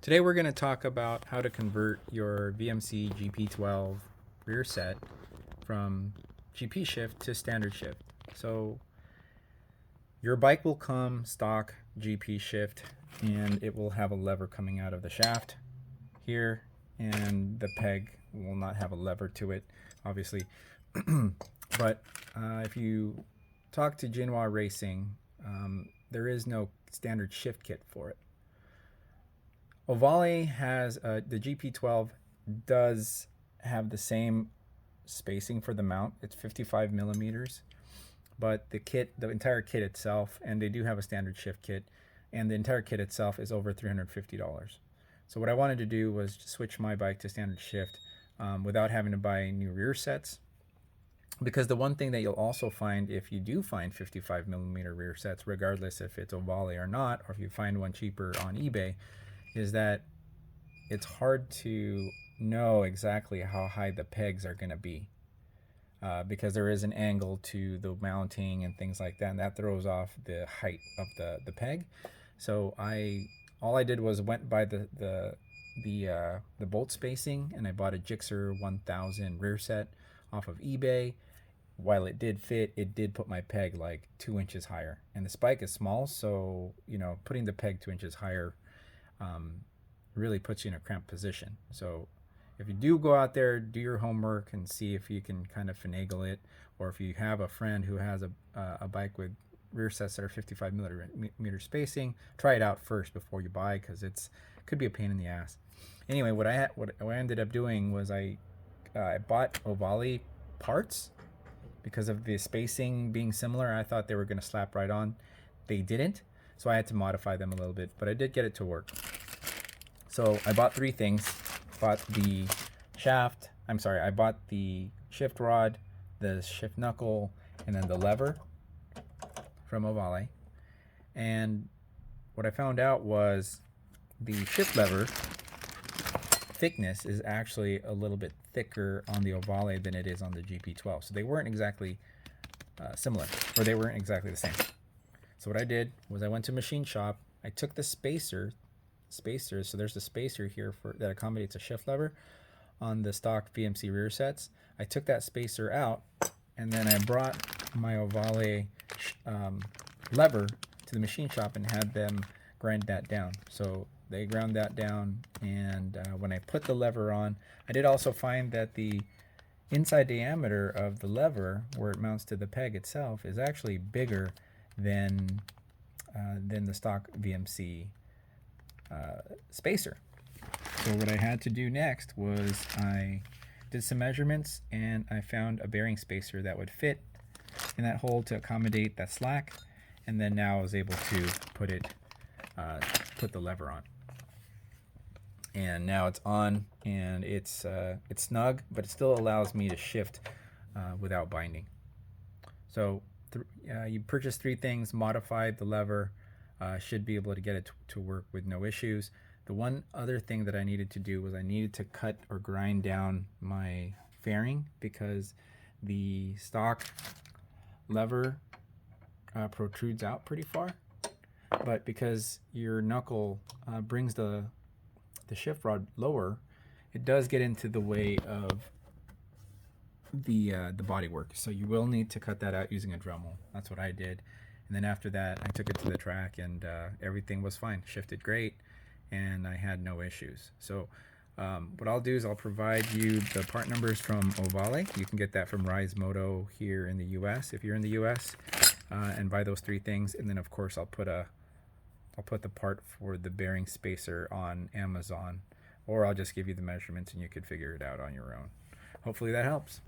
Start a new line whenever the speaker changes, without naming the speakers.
Today we're going to talk about how to convert your VMC GP12 rear set from GP shift to standard shift. So your bike will come stock GP shift and it will have a lever coming out of the shaft here, and the peg will not have a lever to it, obviously. But if you talk to Jinhua Racing, there is no standard shift kit for it. Ohvale has the GP12 does have the same spacing for the mount. It's 55 millimeters, but the entire kit itself, and they do have a standard shift kit, and the entire kit itself is over $350. So what I wanted to do was switch my bike to standard shift without having to buy new rear sets. Because the one thing that you'll also find if you do find 55 millimeter rear sets, regardless if it's Ohvale or not, or if you find one cheaper on eBay, is that it's hard to know exactly how high the pegs are going to be because there is an angle to the mounting and things like that, and that throws off the height of the peg. So all I did was went by the bolt spacing, and I bought a Gixxer 1000 rear set off of eBay. While it did fit, it did put my peg like 2 inches higher, and the spike is small, so putting the peg 2 inches higher really puts you in a cramped position. So if you do go out there, do your homework and see if you can kind of finagle it, or if you have a friend who has a bike with rear sets that are 55 millimeter spacing, try it out first before you buy, because it could be a pain in the ass. Anyway, what I ended up doing was I bought Ohvale parts because of the spacing being similar. I thought they were going to slap right on. They didn't, so I had to modify them a little bit, but I did get it to work. So I bought three things. Bought the shaft, I bought the shift rod, the shift knuckle, and then the lever from Ohvale. And what I found out was the shift lever thickness is actually a little bit thicker on the Ohvale than it is on the GP12. So they weren't exactly similar, or they weren't exactly the same. So what I did was I went to machine shop. I took the spacers. So there's the spacer here that accommodates a shift lever on the stock VMC rear sets. I took that spacer out, and then I brought my Ohvale lever to the machine shop and had them grind that down. So they ground that down, and when I put the lever on, I did also find that the inside diameter of the lever, where it mounts to the peg itself, is actually bigger than the stock VMC spacer. So what I had to do next was I did some measurements, and I found a bearing spacer that would fit in that hole to accommodate that slack, and then now I was able to put the lever on. And now it's on, and it's snug, but it still allows me to shift without binding. So you purchase three things, modified the lever, should be able to get it to work with no issues. The one other thing that I needed to do was I needed to cut or grind down my fairing, because the stock lever protrudes out pretty far, but because your knuckle brings the shift rod lower, it does get into the way of the body work. So you will need to cut that out using a Dremel. That's what I did. And then after that, I took it to the track, and everything was fine. Shifted great, and I had no issues. So what I'll do is I'll provide you the part numbers from Ohvale. You can get that from Rise Moto here in the US if you're in the US, and buy those three things. And then of course I'll put the part for the bearing spacer on Amazon, or I'll just give you the measurements and you could figure it out on your own. Hopefully that helps.